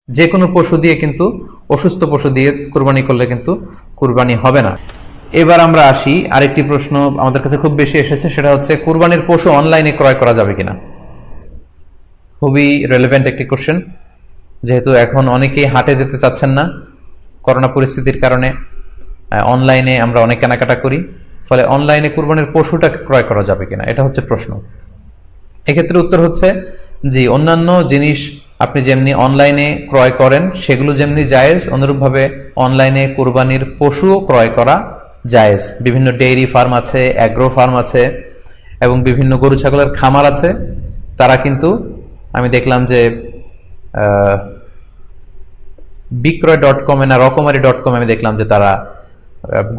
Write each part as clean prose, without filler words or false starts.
যে কোনো পশু দিয়ে কিন্তু অসুস্থ পশু দিয়ে কুরবানি করলে কিন্তু কুরবানি হবে না। এবার আমরা আসি আরেকটি প্রশ্ন আমাদের কাছে খুব বেশি এসেছে, সেটা হচ্ছে কুরবানির পশু অনলাইনে ক্রয় করা যাবে কিনা। খুবই রেলেভেন্ট একটি কোশ্চেন, যেহেতু এখন অনেকেই হাটে যেতে চাচ্ছেন না করোনা পরিস্থিতির কারণে। অনলাইনে আমরা অনেক কেনাকাটা করি, ফলে অনলাইনে কুরবানির পশুটা ক্রয় করা যাবে কিনা, এটা হচ্ছে প্রশ্ন। এক্ষেত্রে উত্তর হচ্ছে জি, অন্যান্য জিনিস আপনি যেমনি অনলাইনে ক্রয় করেন সেগুলো যেমনি জায়েজ, অনুরূপভাবে অনলাইনে কুরবানির পশুও ক্রয় করা জায়েজ। বিভিন্ন ডেইরি ফার্ম আছে, অ্যাগ্রো ফার্ম আছে এবং বিভিন্ন গরু ছাগলের খামার আছে। তারা কিন্তু আমি দেখলাম যে বিক্রয়.com-এ না রকমারি.com আমি দেখলাম যে তারা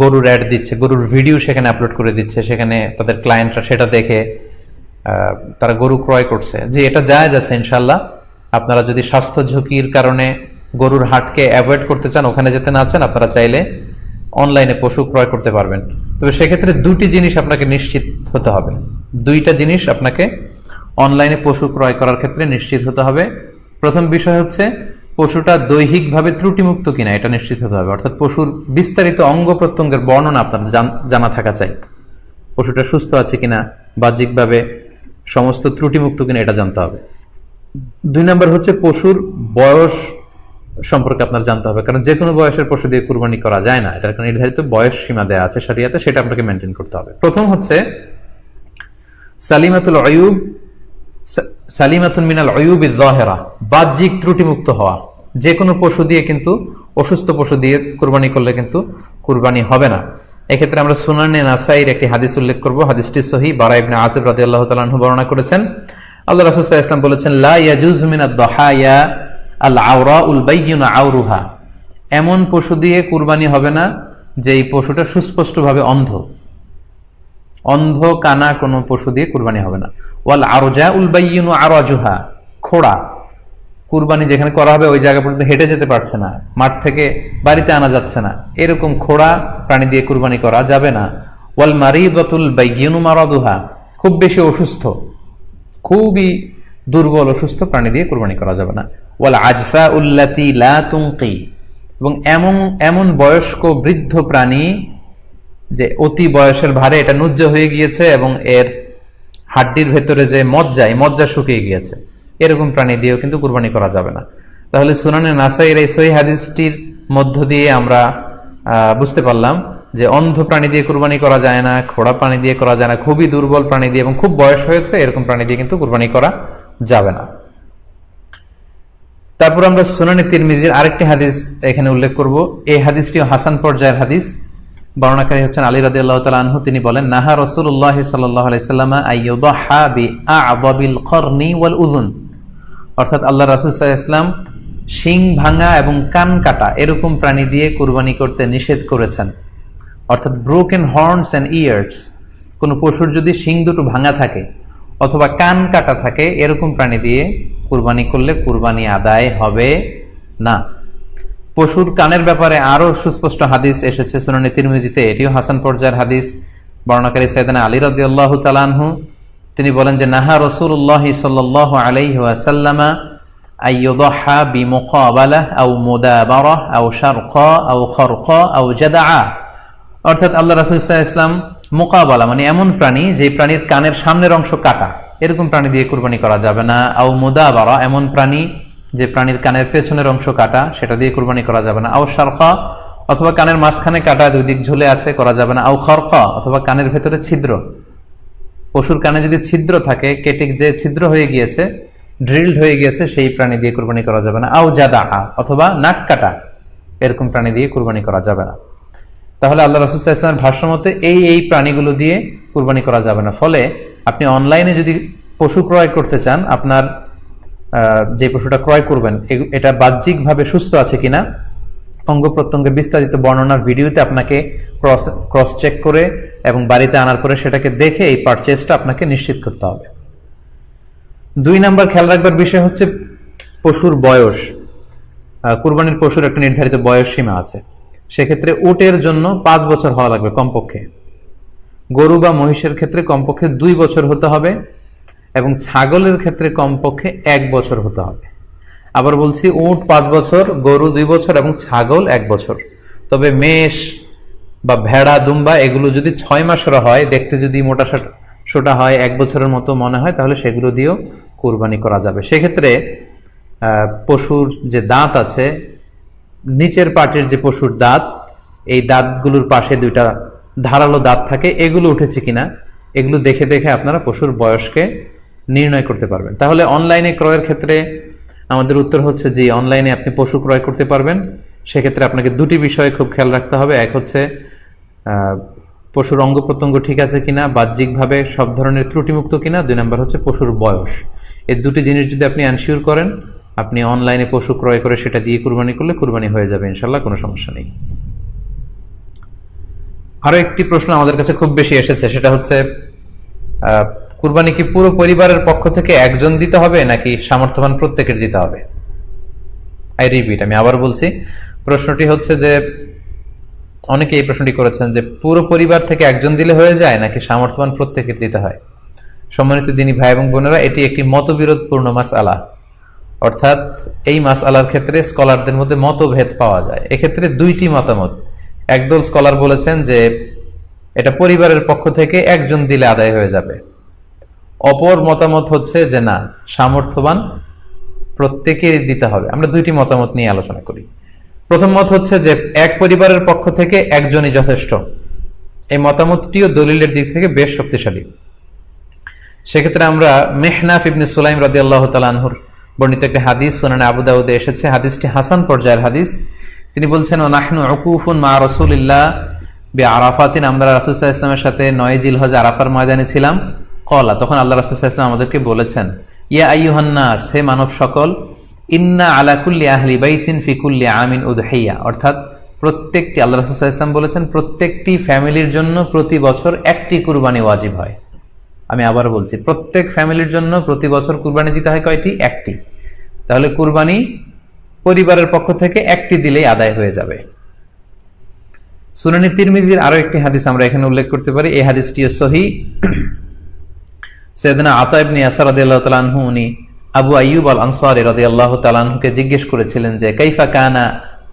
গরুর অ্যাড দিচ্ছে, গরুর ভিডিও সেখানে আপলোড করে দিচ্ছে, সেখানে তাদের ক্লায়েন্টরা সেটা দেখে তারা গরু ক্রয় করছে। যে এটা জায়েজ আছে ইনশাল্লাহ। আপনারা যদি স্বাস্থ্য ঝুঁকির কারণে গরুর হাটকে অ্যাভয়েড করতে চান, ওখানে যেতে না চান, আপনারা চাইলে অনলাইনে পশু ক্রয় করতে পারবেন। তবে সেক্ষেত্রে দুটি জিনিস আপনাকে নিশ্চিত হতে হবে, দুইটা জিনিস আপনাকে অনলাইনে পশু ক্রয় করার ক্ষেত্রে নিশ্চিত হতে হবে। প্রথম বিষয় হচ্ছে পশুটা দৈহিকভাবে ত্রুটিমুক্ত কিনা, এটা নিশ্চিত হতে হবে। অর্থাৎ পশুর বিস্তারিত অঙ্গ প্রত্যঙ্গের বর্ণনা আপনার জানা থাকা চাই। পশুটা সুস্থ আছে কিনা, বাহ্যিকভাবে সমস্ত ত্রুটিমুক্ত কিনা, এটা জানতে হবে। দুই নম্বর হচ্ছে পশুর বয়স সম্পর্কে আপনার জানতে হবে, কারণ যে কোনো বয়সের পশু দিয়ে কুরবানি করা যায় না, এটার একটা নির্ধারিত বয়স সীমা দেওয়া আছে শরিয়াতে, সেটা আপনাকে মেনটেন করতে হবে। প্রথম হচ্ছে সালিমাতুল আয়ুব, সালিমাতুন মিনাল আয়ুবিজ যাহিরা, বাহ্যিক ত্রুটিমুক্ত হওয়া। যে কোনো পশু দিয়ে কিন্তু অসুস্থ পশু দিয়ে কুরবানি করলে কিন্তু কুরবানি হবে না। এক্ষেত্রে আমরা সুনানে নাসাইর একটি হাদিস উল্লেখ করব। হাদিসটি সহিহ, বারা ইবনে আসিব রাদিয়াল্লাহু তাআলা আনহু বর্ণনা করেছেন। আল্লাহ রাসূল সাল্লাল্লাহু আলাইহি ওয়াসাল্লাম বলেছেন, লা ইয়াজুজু মিনাদ দাহায়া আল আওরাউল বাইয়িনু আওরুহা, এমন পশু দিয়ে কুরবানি হবে না যে এই পশুটা সুস্পষ্টভাবে অন্ধ। অন্ধ কানা কোনো পশু দিয়ে কুরবানি হবে না। ওয়াল আরজাউল বাইয়িনু আরাজুহা, খোড়া, কুরবানি যেখানে করা হবে ওই জায়গা পর্যন্ত হেঁটে যেতে পারছে না, মাঠ থেকে বাড়িতে আনা যাচ্ছে না, এরকম খোড়া প্রাণী দিয়ে কুরবানি করা যাবে না। ওয়াল মারিদাতুল বাইয়িনু মারাদুহা, খুব বেশি অসুস্থ, খুবই দুর্বল অসুস্থ প্রাণী দিয়ে কুরবানি করা যাবে না। ওয়াল আজফাউল লাতী লা তুনকি, এবং এমন বয়স্ক বৃদ্ধ প্রাণী যে অতি বয়সের ভারে এটা নুজ্জ হয়ে গিয়েছে এবং এর হাড্ডির ভেতরে যে মজ্জা শুকিয়ে গিয়েছে, এরকম প্রাণী দিয়েও কিন্তু কুরবানি করা যাবে না। তাহলে সুনানে নাসাইর এই সহিহ হাদিসটির মধ্য দিয়ে আমরা বুঝতে পারলাম যে অন্ধ প্রাণী দিয়ে কুরবানি করা যায় না, খোড়া প্রাণী দিয়ে করা যায় না, খুবই দুর্বল প্রাণী দিয়ে এবং খুব বয়স হয়েছে এরকম প্রাণী দিয়ে কিন্তু কুরবানি করা যাবে না। তারপর আমরা সুনানে তিরমিজির আরেকটি হাদিস এখানে উল্লেখ করব। এই হাদিসটিও হাসান পর্যায়ের হাদিস। বর্ণনাকারী হচ্ছেন আলী রাদিয়াল্লাহু তাআলা আনহু। তিনি বলেন, নাহা রাসূলুল্লাহ সাল্লাল্লাহু আলাইহি ওয়াসাল্লাম আইয়ুদহা বিআ'যাবিল করনি ওয়াল উযুন, অর্থাৎ আল্লাহ রাসূল সাল্লাল্লাহু আলাইহি ওয়াসাল্লাম শিং ভাঙা এবং কান কাটা এরকম প্রাণী দিয়ে কুরবানি করতে নিষেধ করেছেন। অর্থাৎ ব্রোকেন হর্নস এন্ড ইয়ার্স, কোন পশুর যদি শিং দুটো ভাঙা থাকে অথবা কান কাটা থাকে, এরকম প্রাণী দিয়ে কুরবানি করলে কুরবানি আদায় হবে না। পশুর কানের ব্যাপারে আরো সুস্পষ্ট হাদিস এসেছে সুনানে তিরমিজিতে, এটিও হাসান পর্যায়ের হাদিস। বর্ণনাকারী সাইয়েদনা আলী রাদিয়াল্লাহু তাআলা আনহু, তিনি বলেন যে নাহা রাসূলুল্লাহ সাল্লাল্লাহু আলাইহি ওয়াসাল্লাম আইয়ুদহা বিমুকাবালাহ আও মুদাবারাহ আও শারকা আও খারকা আও জাদআ, অর্থাৎ আল্লাহ রাসূল সাল্লাল্লাহু আলাইহি ওয়াসাল্লাম মুকাবালা মানে এমন প্রাণী যে প্রাণীর কানের সামনের অংশ কাটা, এরকম প্রাণী দিয়ে কুরবানি করা যাবে না। আও মুদাবারা, এমন প্রাণী যে প্রাণীর কানের পেছনের অংশ কাটা, সেটা দিয়ে কুরবানি করা যাবে না। আও শারকা, অথবা কানের মাঝখানে কাটা, দুই দিক ঝুলে আছে, করা যাবে না। আও খারকা, অথবা কানের ভেতরে ছিদ্র, পশুর কানে যদি ছিদ্র থাকে, কেটে যে ছিদ্র হয়ে গিয়েছে, ড্রিলড হয়ে গিয়েছে, সেই প্রাণী দিয়ে কুরবানি করা যাবে না। আও জাদা, অথবা নাক কাটা, এরকম প্রাণী দিয়ে কুরবানি করা যাবে না। তাহলে আল্লাহ রাসূল সাল্লাল্লাহু আলাইহি ওয়াসাল্লামের ভাষ্য মতে এই প্রাণীগুলো দিয়ে কুরবানি করা যাবে না। ফলে আপনি অনলাইনে যদি পশু ক্রয় করতে চান, আপনার যে পশুটা ক্রয় করবেন এটা বাহ্যিকভাবে সুস্থ আছে কিনা, অঙ্গ প্রত্যঙ্গের বিস্তারিত বর্ণনার ভিডিওতে আপনাকে ক্রস চেক করে এবং বাড়িতে আনার পরে সেটাকে দেখে এই পারচেজটা আপনাকে নিশ্চিত করতে হবে। দুই নাম্বার খেয়াল রাখবার বিষয় হচ্ছে পশুর বয়স। কুরবানির পশুর একটা নির্ধারিত বয়স সীমা আছে। সেক্ষেত্রে উটের জন্য 5 বছর হওয়া লাগবে কমপক্ষে, গরু বা মহিষের ক্ষেত্রে কমপক্ষে 2 বছর হতে হবে এবং ছাগলের ক্ষেত্রে কমপক্ষে 1 বছর হতে হবে। আবার বলছি উট 5 বছর, গরু 2 বছর এবং ছাগল 1 বছর। তবে মেষ বা ভেড়া, দুম্বা এগুলো যদি 6 মাসের হয়, দেখতে যদি মোটা সোটা হয়, 1 বছরের মতো মনে হয়, তাহলে সেগুলো দিয়েও কুরবানি করা যাবে। সেক্ষেত্রে পশুর যে দাঁত আছে, নিচের পাটের যে পশুর দাঁত, এই দাঁতগুলোর পাশে 2টা ধারালো দাঁত থাকে, এগুলো উঠেছে কিনা এগুলো দেখে দেখে আপনারা পশুর বয়সকে নির্ণয় করতে পারবেন। তাহলে অনলাইনে ক্রয়ের ক্ষেত্রে আমাদের উত্তর হচ্ছে যে অনলাইনে আপনি পশু ক্রয় করতে পারবেন। সেক্ষেত্রে আপনাকে 2টি বিষয়ে খুব খেয়াল রাখতে হবে। এক হচ্ছে পশুর অঙ্গ প্রত্যঙ্গ ঠিক আছে কিনা, বাহ্যিকভাবে সব ধরনের ত্রুটিমুক্ত কিনা। 2 নম্বর হচ্ছে পশুর বয়স। এই 2টি জিনিস যদি আপনি এনশিওর করেন, আপনি অনলাইনে পশু ক্রয় করে সেটা দিয়ে কুরবানি করলে কুরবানি হয়ে যাবে ইনশাল্লাহ, কোনো সমস্যা নেই। আরো একটি প্রশ্ন আমাদের কাছে খুব বেশি এসেছে, সেটা হচ্ছে কুরবানি কি পুরো পরিবারের পক্ষ থেকে একজন দিতে হবে নাকি সামর্থ্যবান প্রত্যেকের দিতে হবে? আই রিপিট, আমি আবার বলছি, প্রশ্নটি হচ্ছে যে অনেকে এই প্রশ্নটি করেছেন যে পুরো পরিবার থেকে একজন দিলে হয়ে যায় নাকি সামর্থ্যবান প্রত্যেকের দিতে হয়। সম্মানিত দিনী ভাই এবং বোনেরা, এটি একটি মতবিরোধপূর্ণ মাসআলা, অর্থাৎ এই মাসআলার ক্ষেত্রে স্কলারদের মধ্যে মতভেদ পাওয়া যায়। এক্ষেত্রে 2টি মতামত। একদল স্কলার বলেছেন যে এটা পরিবারের পক্ষ থেকে একজন দিলে আদায় হয়ে যাবে। অপর মতামত হচ্ছে যে না, সামর্থ্যবান প্রত্যেকেরই দিতে হবে। আমরা 2টি মতামত নিয়ে আলোচনা করি। প্রথম মত হচ্ছে যে এক পরিবারের পক্ষ থেকে একজনই যথেষ্ট। এই মতামতটিও দলিলের দিক থেকে বেশ শক্তিশালী। সেক্ষেত্রে আমরা মেহনাফ ইবনে সুলাইম রাদিয়াল্লাহু তাআলা আনহুর বর্ণিত একটি হাদিস সুনানে আবু দাউদে এসেছে। হাদিসটি হাসান পর্যায়ের হাদিস। তিনি বলছেন, ও নাহনু উকুফুন মা রাসূলিল্লাহ বিআরাফাতিন, আমরা রাসূল সাল্লাল্লাহু আলাইহি ওয়াসাল্লামের সাথে 9 জিলহজ আরাফার ময়দানে ছিলাম। ক্বালা, তখন আল্লাহ রাসূল সাল্লাল্লাহু আলাইহি ওয়াসাল্লাম আমাদেরকে বলেছেন, ইয়া আইয়ুহান নাস, হে মানব সকল, ইন্না আলা কুল্লি আহলি বাইতিন ফি কুল্লি আমিন উদহিয়া, অর্থাৎ প্রত্যেকটি, আল্লাহ রাসূল সাল্লাল্লাহু আলাইহি ওয়াসাল্লাম বলেছেন, প্রত্যেকটি ফ্যামিলির জন্য প্রতি বছর একটি কুরবানি ওয়াজিব হয়। আমি আবার বলছি, প্রত্যেক ফ্যামিলির জন্য প্রতি বছর কুরবানি দিতে হয় কয়টি? একটি। তাহলে কুরবানি পরিবারের পক্ষ থেকে একটি দিলেই আদায় হয়ে যাবে। সুনানি তিরমিজির আরো একটি হাদিস আমরা এখানে উল্লেখ করতে পারি। এই হাদিসটিও সহিহ। সাইয়েদনা আতা ইবনে ইয়াসার রাদিয়াল্লাহু তাআলা আনহু, উনি আবু আইয়ুব আল আনসারী রাদিয়াল্লাহু তাআলা আনহুকে জিজ্ঞেস করেছিলেন যে কাইফা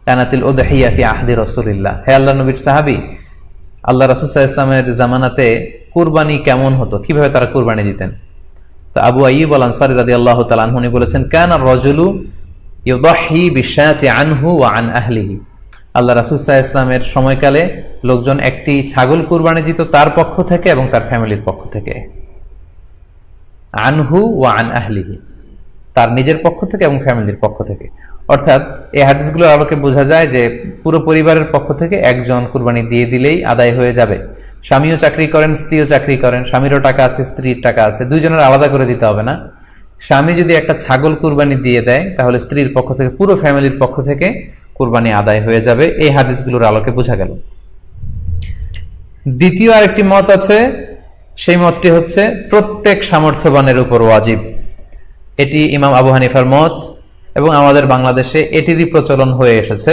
কানাতিল উদহিয়া ফি আহদি রাসূলিল্লাহ, হে আল্লাহর নবীর সাহাবী, আল্লাহ রাসূল সাল্লাল্লাহু আলাইহি ওয়াসাল্লামের জামানাতে কুরবানি কেমন হতো, কিভাবে তারা কুরবানি দিতেন? তো আবু আইয়ুব আল আনসারী রাদিয়াল্লাহু তাআলা আনহু বলেছেন, কানা রাজুলু ইউদাহি বিশাতি আনহু ওয়া আন আহলিহি, আল্লাহ রাসূল সাল্লাল্লাহু আলাইহি ওয়াসাল্লামের সময়কালে লোকজন একটি ছাগল কুরবানি দিত তার পক্ষ থেকে এবং তার ফ্যামিলির পক্ষ থেকে। আনহু ওয়া আন আহলিহি, তার নিজের পক্ষ থেকে এবং ফ্যামিলির পক্ষ থেকে। অর্থাৎ এই হাদিসগুলোর আলোকে বোঝা যায় যে পুরো পরিবারের পক্ষ থেকে একজন কুরবানি দিয়ে দিলেই আদায় হয়ে যাবে। স্বামীও চাকরি করেন, স্ত্রীও চাকরি করেন, স্বামীরও টাকা আছে, স্ত্রীর টাকা আছে, দুইজনের আলাদা করে দিতে হবে না। স্বামী যদি একটা ছাগল কুরবানি দিয়ে দেয়, তাহলে স্ত্রীর পক্ষ থেকে, পুরো ফ্যামিলির পক্ষ থেকে কুরবানি আদায় হয়ে যাবে। এই হাদিসগুলোর আলোকে বোঝা গেল। দ্বিতীয় আরেকটি মত আছে, সেই মতটি হচ্ছে প্রত্যেক সামর্থ্যবানের উপর ওয়াজিব। এটি ইমাম আবু হানিফার মত এবং আমাদের বাংলাদেশে এটিরই প্রচলন হয়ে এসেছে।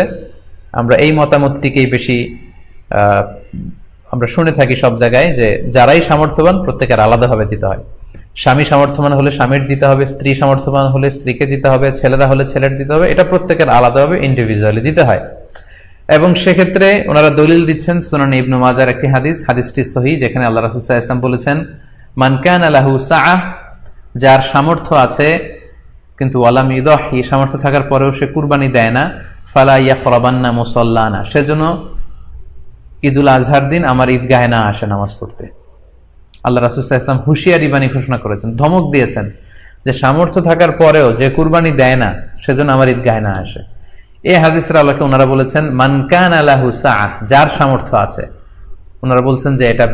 আমরা এই মতামতটিকেই বেশি আমরা শুনে থাকি সব জায়গায়, যে যারাই সামর্থ্যবান প্রত্যেকের আলাদাভাবে দিতে হয়। স্বামী সামর্থ্যবান হলে স্বামীর দিতে হবে, স্ত্রী সামর্থ্যবান হলে স্ত্রীকে দিতে হবে, ছেলেরা হলে ছেলের দিতে হবে। এটা প্রত্যেকের আলাদাভাবে ইন্ডিভিজুয়ালি দিতে হয়। এবং সেক্ষেত্রে ওনারা দলিল দিচ্ছেন সুনান ইবনে মাজার একটি হাদিস, হাদিসটি সহিহ, যেখানে আল্লাহ রাসূল সাল্লাল্লাহু আলাইহি ওয়াসাল্লাম বলেছেন, মান কানা লাহু সাআহ, যার সামর্থ্য আছে কিন্তু ওয়ালাম ইউদাহি, সামর্থ্য থাকার পরেও সে কুরবানি দেয় না, ফালা ইয়াকরাবান্না মুসাল্লানা, সেজন্য ঈদুল আজহার দিন আমার ঈদগাহে না আসে নামাজ পড়তে। আল্লাহ রাসূল সাল্লাল্লাহু আলাইহি ওয়াসাল্লাম হুঁশিয়ারি বাণী ঘোষণা করেছেন, ধমক দিয়েছেন যে সামর্থ্য থাকার পরেও যে কুরবানি দেয় না সেজন্য আমার ঈদগাহে না আসে। এই হাদিসের আলোকে ওনারা বলেছেন মান কানা লাহু সাআহ, যার সামর্থ্য আছে। ওনারা বলছেন যে এটা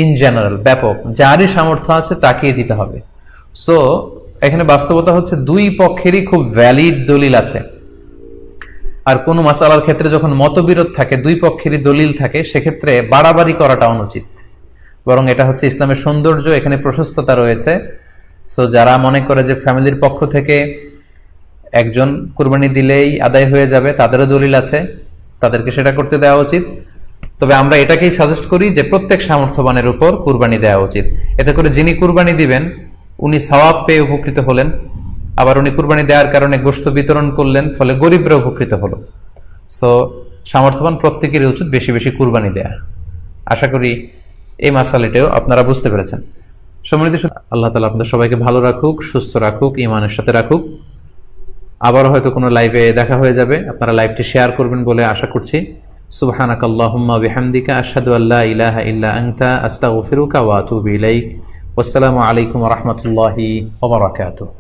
ইন জেনারেল, ব্যাপক, যারই সামর্থ্য আছে তাকেই দিতে হবে। সো এখানে বাস্তবতা হচ্ছে দুই পক্ষেরই খুব ভ্যালিড দলিল আছে। আর কোন মাসালার ক্ষেত্রে যখন মতবিরোধ থাকে, দুই পক্ষেরই দলিল থাকে, সেক্ষেত্রে বাড়াবাড়ি করাটা অনুচিত। বরং এটা হচ্ছে ইসলামের সৌন্দর্য, এখানে প্রশস্ততা রয়েছে। সো যারা মনে করে যে ফ্যামিলির পক্ষ থেকে একজন কুরবানি দিলেই আদায় হয়ে যাবে, তাদেরও দলিল আছে, তাদেরকে সেটা করতে দেওয়া উচিত। তবে আমরা এটাকেই সাজেস্ট করি যে প্রত্যেক সামর্থ্যবানের উপর কুরবানি দেওয়া উচিত। এতে করে যিনি কুরবানি দিবেন উনি সওয়াব পেয়ে উপকৃত হলেন, আবার উনি কুরবানি দেওয়ার কারণে গোশত বিতরণ করলেন, ফলে গরিবরা উপকৃত হলো। সো সামর্থ্যবান প্রত্যেকেরই উচিত বেশি বেশি কুরবানি দেয়া। আশা করি এই মাসালাটাও আপনারা বুঝতে পেরেছেন। সম্মানিত আল্লাহ তাআলা আপনাদের সবাইকে ভালো রাখুক, সুস্থ রাখুক, ঈমানের সাথে রাখুক। আবারও হয়তো কোনো লাইভে দেখা হয়ে যাবে, আপনারা লাইভটি শেয়ার করবেন বলে আশা করছি। সুবহানাকাল্লাহুম্মা বিহামদিকা আশহাদু আল্লা ইলাহা ইল্লা আনতা আস্তাগফিরুকা ওয়া আতুবু ইলাইক। ওয়াসসালামু আলাইকুম ওয়া রাহমাতুল্লাহি ওয়া বারাকাতুহু।